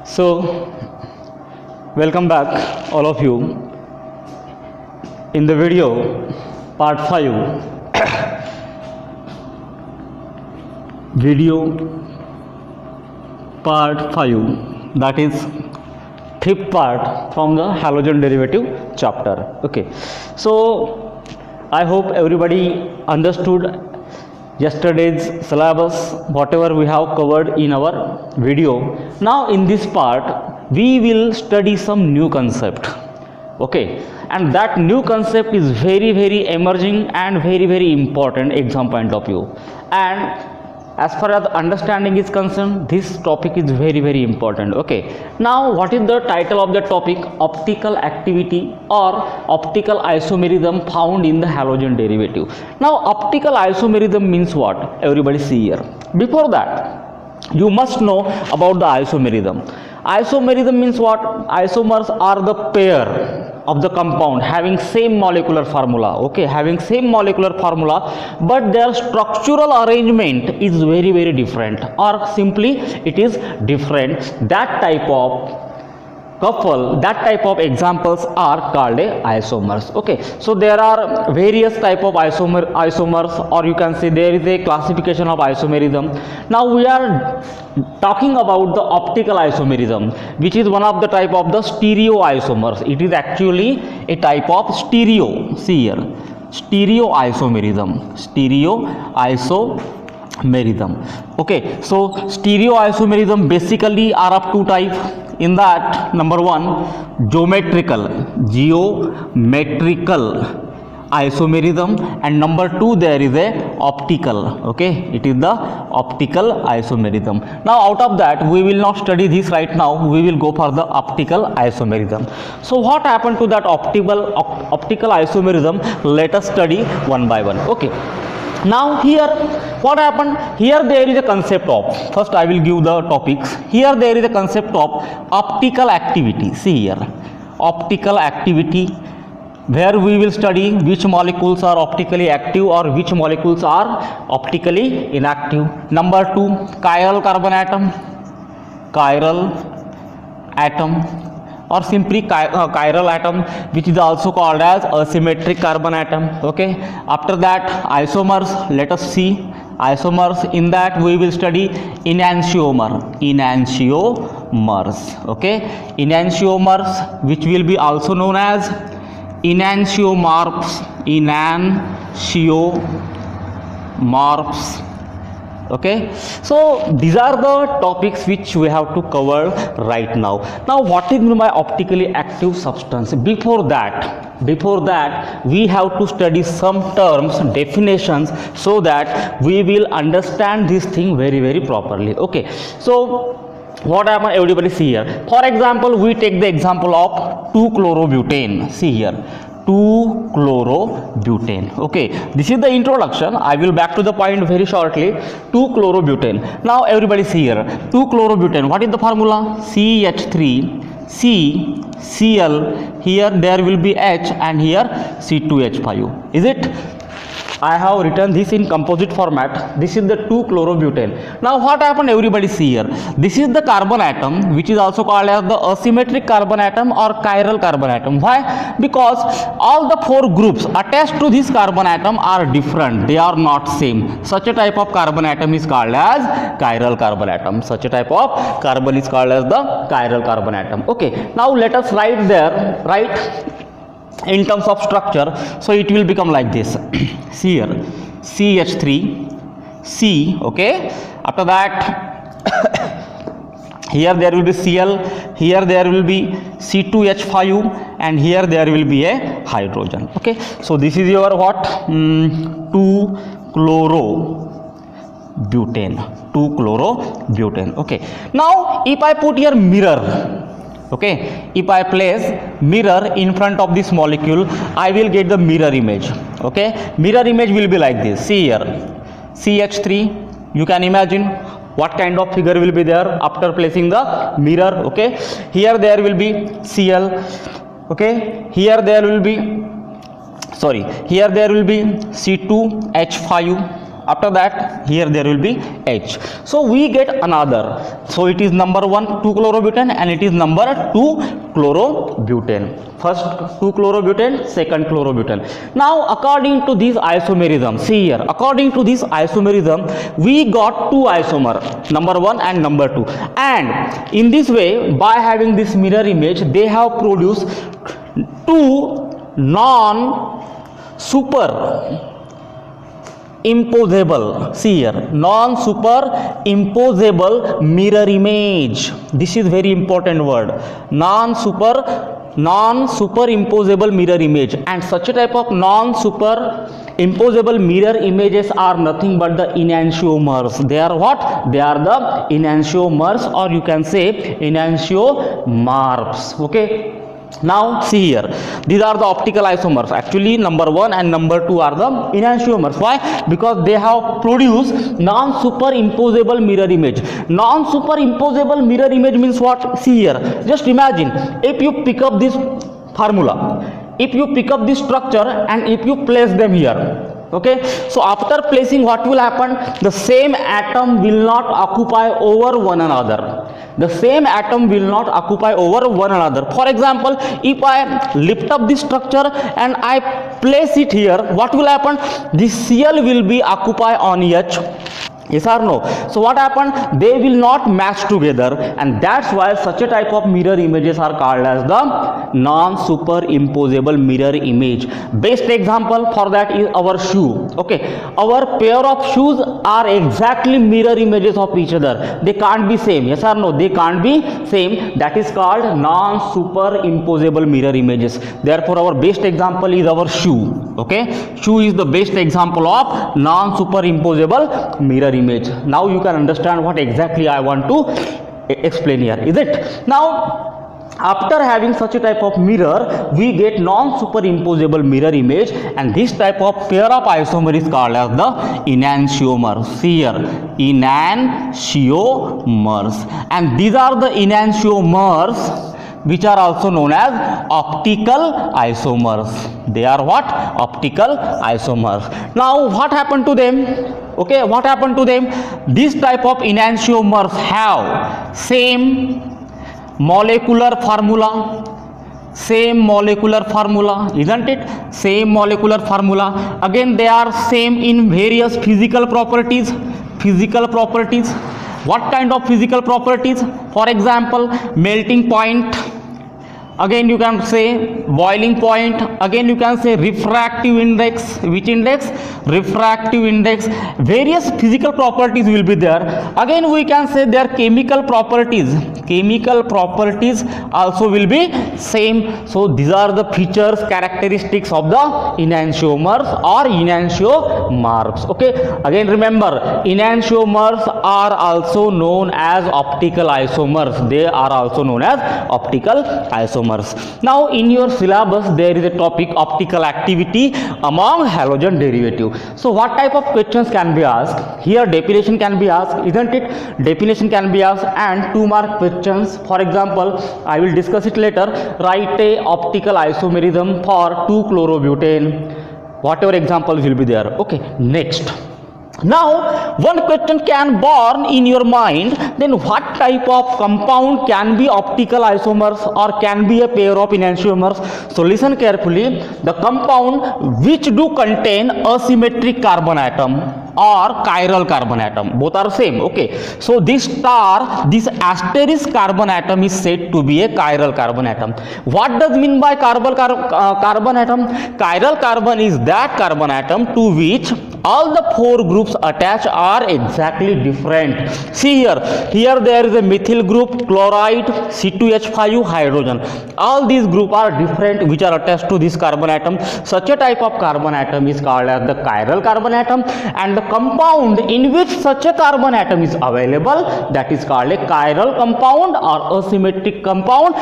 So, welcome back all of you in the video part 5 video part 5, that is fifth part from the halogen derivative chapter. Okay, so I hope everybody understood yesterday's syllabus, whatever we have covered in our video. Now in this part we will study some new concept. Okay, and that new concept is very emerging and very important exam point of view. And as far as the understanding is concerned, this topic is very important. Okay, now what is the title of the topic? Optical activity or optical isomerism found in the halogen derivative. Now optical isomerism means what? Everybody see here. Before that, you must know about the isomerism. Isomerism means what? Isomers are the pair of the compound having same molecular formula. Okay, having same molecular formula, but their structural arrangement is very different, or simply it is different. That type of couple, that type of examples are called isomers. Okay, so there are various type of isomers, or you can say there is a classification of isomerism. Now we are talking about the optical isomerism, which is one of the type of the stereo isomers. It is actually a type of stereo. See here, stereo isomerism. Okay, so stereo isomerism basically are of two types. In that, number one, geometrical isomerism, and number two, there is a optical. Okay, it is the optical isomerism. Now out of that we will not study this right now, we will go for the optical isomerism. So what happened to that optical isomerism? Let us study one by one. Okay, now here what happened? Here there is a concept of, first I will give the topics. Here there is a concept of optical activity. See here, optical activity, where we will study which molecules are optically active or which molecules are optically inactive. Number two, chiral carbon atom, or simply chiral atom, which is also called as asymmetric carbon atom. Okay, after that isomers, let us see isomers. In that we will study enantiomers. Okay, enantiomers, which will be also known as enantiomorphs. Okay, so these are the topics which we have to cover right now. Now what is my optically active substance? Before that we have to study some terms, definitions, so that we will understand this thing very properly. Okay, so what happened? Everybody see here. For example, we take the example of 2-chlorobutane. See here, 2-chlorobutane. Okay, this is the introduction. I will back to the point very shortly. 2-chlorobutane. Now everybody see here, 2-chlorobutane. What is the formula? CH3CCl. Here there will be H, and here C2H5. Is it? I have written this in composite format. This is the 2-chlorobutane. Now what happened? Everybody see here. This is the carbon atom, which is also called as the asymmetric carbon atom or chiral carbon atom. Why? Because all the four groups attached to this carbon atom are different. They are not same. Such a type of carbon atom is called as chiral carbon atom. Such a type of carbon is called as the chiral carbon atom. Okay. Now let us write there, in terms of structure. So it will become like this. See here, CH3C. Okay, after that here there will be Cl, here there will be C2H5, and here there will be a hydrogen. Okay, so this is your what? 2-chlorobutane. Okay, now if I put here mirror, okay, if I place mirror in front of this molecule, I will get the mirror image. Okay, mirror image will be like this. See here, CH3. You can imagine what kind of figure will be there after placing the mirror. Okay, here there will be Cl. Okay, here there will be C2H5. After that, here there will be H. So we get another. So it is number 1 2-chlorobutane and it is number 2 chlorobutane. First 2-chlorobutane, second chlorobutane. Now according to this isomerism, see here, according to this isomerism, we got 2 isomer, number 1 and number 2. And in this way, by having this mirror image, they have produced 2 non-superimposable, see here, non-superimposable mirror image. This is very important word, non-superimposable mirror image. And such a type of non-superimposable mirror images are nothing but the enantiomers. They are what? They are the enantiomers, or you can say enantiomorphs. Okay. Now see here, these are the optical isomers. Actually number 1 and number 2 are the enantiomers. Why? Because they have produced non-superimposable mirror image. Non-superimposable mirror image means what? See here, just imagine if you pick up this formula, if you pick up this structure and if you place them here. Okay, so after placing, what will happen? The same atom will not occupy over one another. The same atom will not occupy over one another. For example, if I lift up this structure and I place it here, what will happen? This Cl will be occupied on H. Yes or no? So what happened? They will not match together, and that's why such a type of mirror images are called as the non-superimposable mirror image. Best example for that is our shoe. Okay, our pair of shoes are exactly mirror images of each other. They can't be same. Yes or no? They can't be same. That is called non-superimposable mirror images. Therefore our best example is our shoe. Okay, shoe is the best example of non-superimposable mirror image. Now you can understand what exactly I want to explain here, is it? Now after having such a type of mirror, we get non-superimposable mirror image, and this type of pair of isomer is called as the enantiomer. See here, enantiomers, and these are the enantiomers which are also known as optical isomers. They are what? Optical isomers. Now what happened to them? Okay, what happened to them? This type of enantiomers have same molecular formula, isn't it? Same molecular formula. Again, they are same in various physical properties. What kind of physical properties? For example, melting point, again you can say boiling point, again you can say refractive index. Which index? Refractive index. Various physical properties will be there. Again we can say their chemical properties also will be same. So these are the features, characteristics of the enantiomers or enantiomorphs. Okay, again remember, enantiomers are also known as optical isomers. They are also known as optical isomers. Now in your syllabus there is a topic, optical activity among halogen derivative. So what type of questions can be asked? Here definition can be asked, isn't it? Definition can be asked, and 2 mark questions. For example, I will discuss it later. Write a optical isomerism for 2-chlorobutane. Whatever examples will be there. Okay, next. Now one question can born in your mind, then what type of compound can be optical isomers or can be a pair of enantiomers? So listen carefully. The compound which do contain asymmetric carbon atom or chiral carbon atom, both are same. Okay, so this asterisk carbon atom is said to be a chiral carbon atom. What does mean by carbon atom? Chiral carbon is that carbon atom to which all the 4 groups attached are exactly different. See here there is a methyl group, chloride, C2H5, hydrogen. All these groups are different which are attached to this carbon atom. Such a type of carbon atom is called as the chiral carbon atom, and the compound in which such a carbon atom is available, that is called a chiral compound or asymmetric compound.